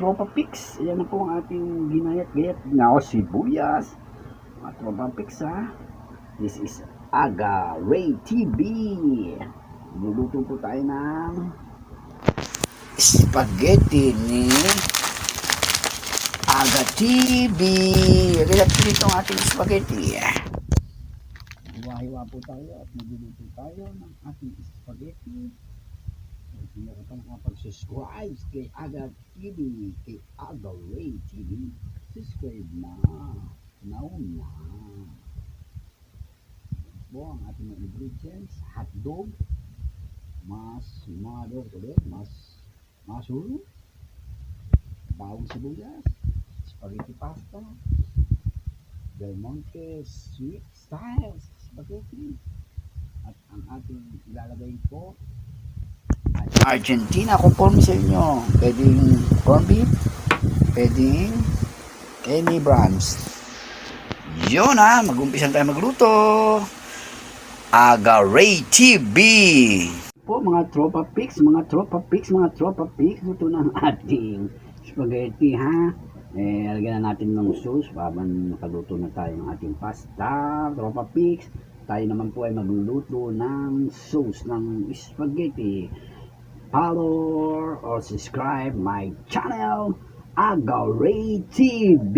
tropa pics, ayan na po ang ating ginayat-gayat na sibuyas. Mga tropa pics ha. This is Aga Ray TV. Luluto po tayo ng spaghetti ni Aga TV. Lagyan po dito ang ating spaghetti. Hiwa-hiwa po tayo at magluluto tayo ng ating spaghetti. Hindi ka pa nakapag-subscribe kay Aga TV, kay Aga Ray TV, subscribe na. Now na. Po ang ating mga ingredients: hotdog, masuro, bawang sibuyas, spaghetti pasta, Del Monte sweet style spaghetti, at ang ating ilalagay po Argentina, conforme sa inyo. Pwedeng corned beef, pwedeng any brands. Yun ha, mag-umpisan tayo magluto. Aga Ray TV. Po mga tropa pics, ito na ang ating spaghetti ha. Lagyan na natin ng sauce habang nakaluto na tayo ng ating pasta. Tropa pics, tayo naman po ay magluluto ng sauce ng spaghetti. Follow or subscribe my channel Aga Ray TV.